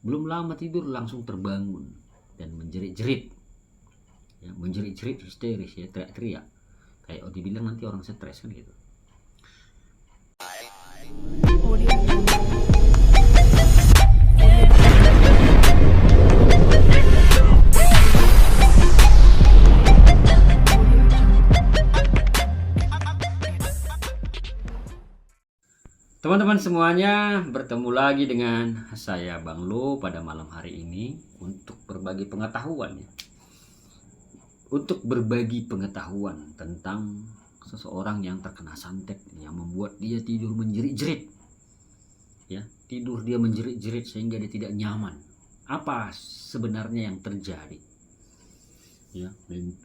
belum lama tidur langsung terbangun dan menjerit-jerit, ya, menjerit-jerit histeris, ya, teriak-teriak, kayak dibilang nanti orang stres kan gitu. Teman-teman semuanya, bertemu lagi dengan saya Bang Lo pada malam hari ini untuk berbagi pengetahuan, ya. Untuk berbagi pengetahuan tentang seseorang yang terkena santet yang membuat dia tidur menjerit-jerit. Ya, tidur dia menjerit-jerit sehingga dia tidak nyaman. Apa sebenarnya yang terjadi? Ya,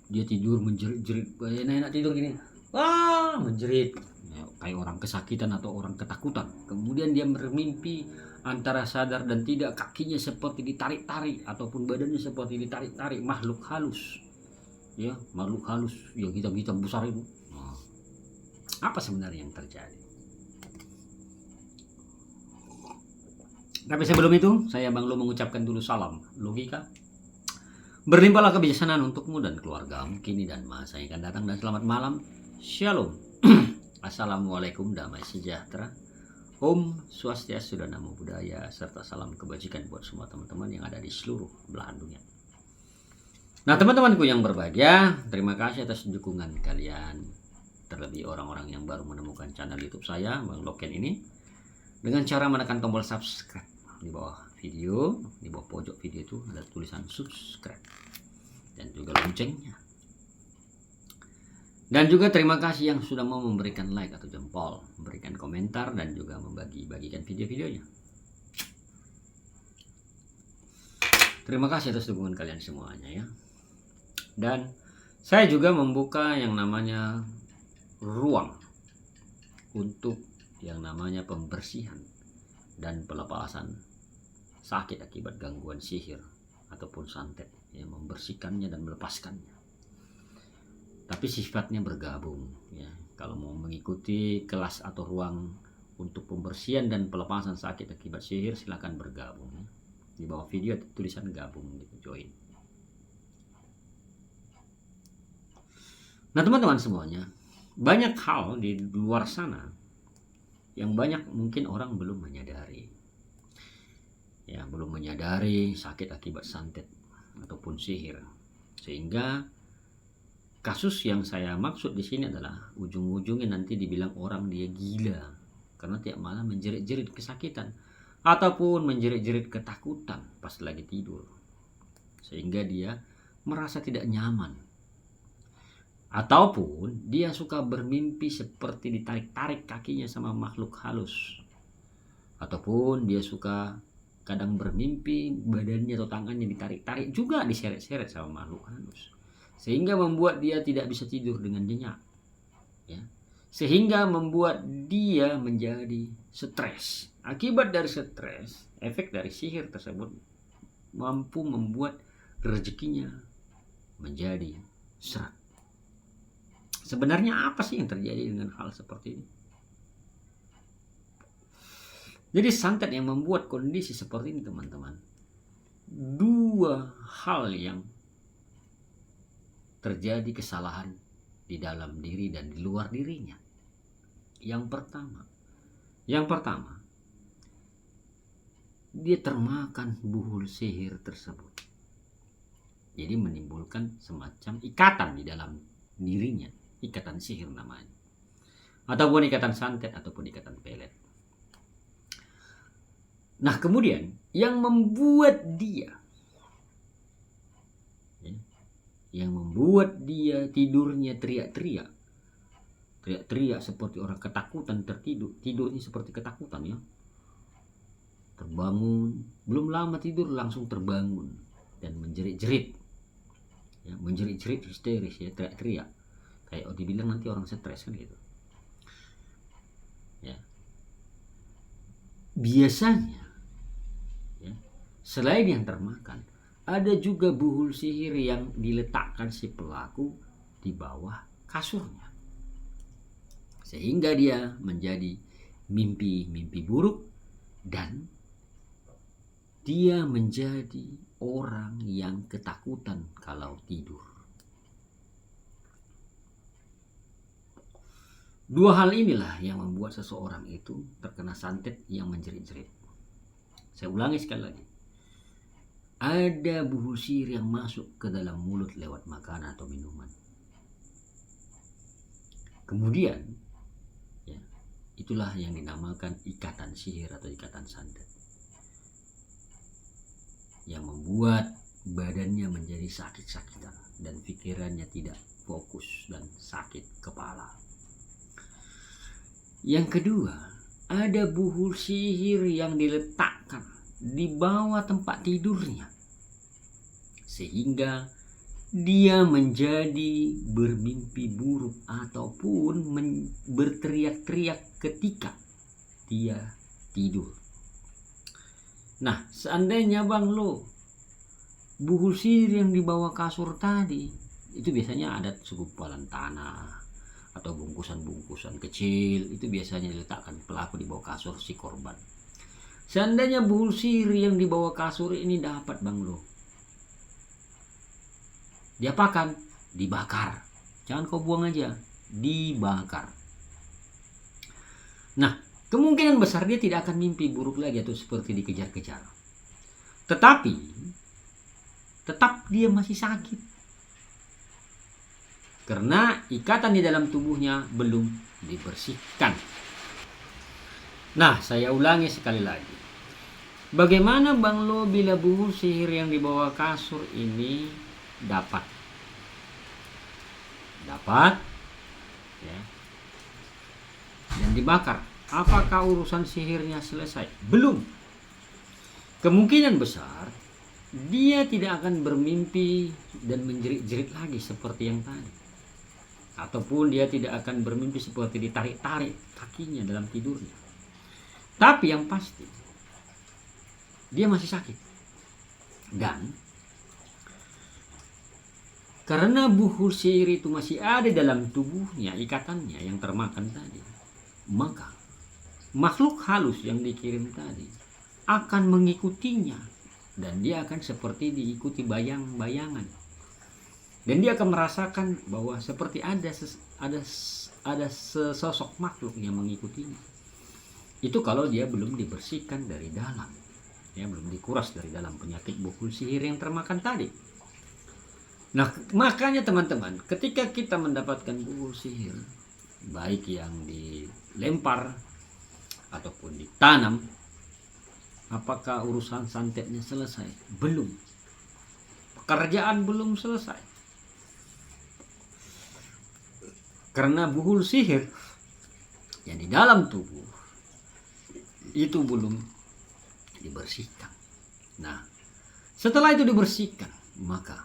dia tidur menjerit-jerit, enak tidur gini. Wah, menjerit. Ya, kayak orang kesakitan atau orang ketakutan. Kemudian dia bermimpi antara sadar dan tidak, kakinya seperti ditarik-tarik ataupun badannya seperti ditarik-tarik makhluk halus. Ya, makhluk halus yang hitam-hitam besar itu. Nah, apa sebenarnya yang terjadi? Tapi sebelum itu, saya Bang Lo mengucapkan dulu salam logika. Berlimpahlah kebijaksanaan untukmu dan keluargamu kini dan masa yang akan datang, dan selamat malam. Shalom. Assalamualaikum, damai sejahtera, Om Swastiastu, Namo Buddhaya, serta salam kebajikan buat semua teman-teman yang ada di seluruh belahan dunia. Nah, teman-temanku yang berbahagia, terima kasih atas dukungan kalian. Terlebih orang-orang yang baru menemukan channel YouTube saya, Bang Loken ini, dengan cara menekan tombol subscribe di bawah video, di bawah pojok video itu ada tulisan subscribe dan juga loncengnya. Dan juga terima kasih yang sudah mau memberikan like atau jempol, memberikan komentar, dan juga membagi-bagikan video-videonya. Terima kasih atas dukungan kalian semuanya, ya. Dan saya juga membuka yang namanya ruang untuk yang namanya pembersihan dan pelepasan sakit akibat gangguan sihir ataupun santet, yang membersihkannya dan melepaskannya. Tapi sifatnya bergabung, ya. Kalau mau mengikuti kelas atau ruang untuk pembersihan dan pelepasan sakit akibat sihir, silakan bergabung, ya. Di bawah video ada tulisan gabung gitu, join. Nah, teman-teman semuanya, banyak hal di luar sana yang banyak mungkin orang belum menyadari. Ya, belum menyadari sakit akibat santet ataupun sihir. Sehingga kasus yang saya maksud di sini adalah ujung-ujungnya nanti dibilang orang dia gila karena tiap malam menjerit-jerit kesakitan ataupun menjerit-jerit ketakutan pas lagi tidur, sehingga dia merasa tidak nyaman, ataupun dia suka bermimpi seperti ditarik-tarik kakinya sama makhluk halus, ataupun dia suka kadang bermimpi badannya atau tangannya ditarik-tarik juga diseret-seret sama makhluk halus, sehingga membuat dia tidak bisa tidur dengan nyenyak, ya. Sehingga membuat dia menjadi stres. Akibat dari stres, efek dari sihir tersebut mampu membuat rezekinya menjadi seret. Sebenarnya apa sih yang terjadi dengan hal seperti ini? Jadi santet yang membuat kondisi seperti ini, teman-teman, dua hal yang terjadi kesalahan di dalam diri dan di luar dirinya. Yang pertama, dia termakan buhul sihir tersebut. Jadi menimbulkan semacam ikatan di dalam dirinya, ikatan sihir namanya, ataupun ikatan santet ataupun ikatan pelet. Nah, kemudian yang membuat dia tidurnya teriak-teriak seperti orang ketakutan, tidurnya seperti ketakutan, ya. Terbangun, belum lama tidur langsung terbangun dan menjerit-jerit, ya, menjerit-jerit histeris, ya, teriak-teriak, kayak dibilang nanti orang stres kan gitu, ya. Biasanya, ya, selain yang termakan, ada juga buhul sihir yang diletakkan si pelaku di bawah kasurnya, sehingga dia menjadi mimpi-mimpi buruk dan dia menjadi orang yang ketakutan kalau tidur. Dua hal inilah yang membuat seseorang itu terkena santet yang menjerit-jerit. Saya ulangi sekali lagi. Ada buhul sihir yang masuk ke dalam mulut lewat makanan atau minuman. Kemudian, ya, itulah yang dinamakan ikatan sihir atau ikatan santet. Yang membuat badannya menjadi sakit-sakitan dan pikirannya tidak fokus dan sakit kepala. Yang kedua, ada buhul sihir yang diletakkan di bawah tempat tidurnya, sehingga dia menjadi bermimpi buruk ataupun berteriak-teriak ketika dia tidur. Nah, seandainya Bang Lo, buhul sihir yang di bawah kasur tadi, itu biasanya ada segumpalan tanah atau bungkusan-bungkusan kecil, itu biasanya diletakkan pelaku di bawah kasur si korban. Seandainya buhul sihir yang di bawah kasur ini dapat Bang Lo, diapakan? Dibakar. Jangan kau buang aja, dibakar. Nah, kemungkinan besar dia tidak akan mimpi buruk lagi atau seperti dikejar-kejar. Tetapi tetap dia masih sakit, karena ikatan di dalam tubuhnya belum dibersihkan. Nah, saya ulangi sekali lagi. Bagaimana Bang Lo bila buhul sihir yang di bawah kasur ini dapat, ya, dan dibakar? Apakah urusan sihirnya selesai? Belum. Kemungkinan besar dia tidak akan bermimpi dan menjerit-jerit lagi seperti yang tadi. Ataupun dia tidak akan bermimpi seperti ditarik-tarik kakinya dalam tidurnya. Tapi yang pasti, dia masih sakit. Dan karena buhul sihir itu masih ada dalam tubuhnya, ikatannya yang termakan tadi, maka makhluk halus yang dikirim tadi akan mengikutinya. Dan dia akan seperti diikuti bayang-bayangan. Dan dia akan merasakan bahwa seperti ada sesosok makhluk yang mengikutinya. Itu kalau dia belum dibersihkan dari dalam, ya, belum dikuras dari dalam penyakit buhul sihir yang termakan tadi. Nah, makanya teman-teman, ketika kita mendapatkan buhul sihir, baik yang dilempar ataupun ditanam, apakah urusan santetnya selesai? Belum. Pekerjaan belum selesai. Karena buhul sihir yang di dalam tubuh itu belum dibersihkan. Nah, setelah itu dibersihkan, maka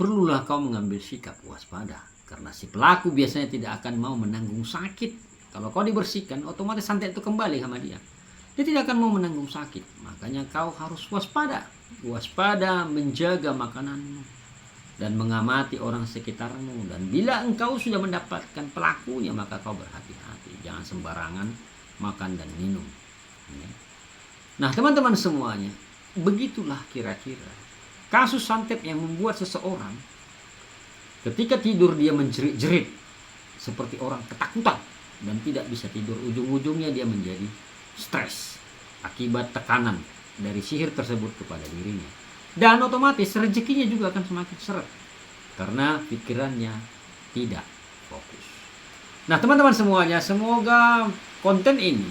perlulah kau mengambil sikap waspada. Karena si pelaku biasanya tidak akan mau menanggung sakit. Kalau kau dibersihkan, otomatis santet itu kembali sama dia. Dia tidak akan mau menanggung sakit. Makanya kau harus waspada. Waspada menjaga makananmu dan mengamati orang sekitarmu. Dan bila engkau sudah mendapatkan pelakunya, maka kau berhati-hati. Jangan sembarangan makan dan minum. Nah, teman-teman semuanya, begitulah kira-kira kasus santet yang membuat seseorang ketika tidur dia menjerit-jerit seperti orang ketakutan dan tidak bisa tidur. Ujung-ujungnya dia menjadi stres akibat tekanan dari sihir tersebut kepada dirinya. Dan otomatis rezekinya juga akan semakin seret karena pikirannya tidak fokus. Nah, teman-teman semuanya, semoga konten ini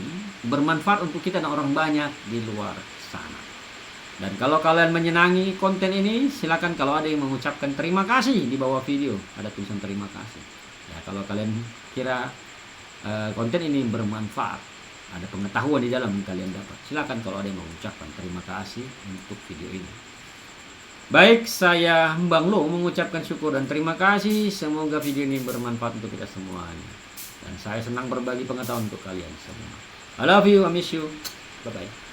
bermanfaat untuk kita dan orang banyak di luar sana. Dan kalau kalian menyenangi konten ini, silakan kalau ada yang mengucapkan terima kasih di bawah video, ada tulisan terima kasih. Ya, kalau kalian kira konten ini bermanfaat, ada pengetahuan di dalam yang kalian dapat, silakan kalau ada yang mengucapkan terima kasih untuk video ini. Baik, saya Bang Lo mengucapkan syukur dan terima kasih. Semoga video ini bermanfaat untuk kita semuanya. Dan saya senang berbagi pengetahuan untuk kalian semua. I love you, I miss you. Bye-bye.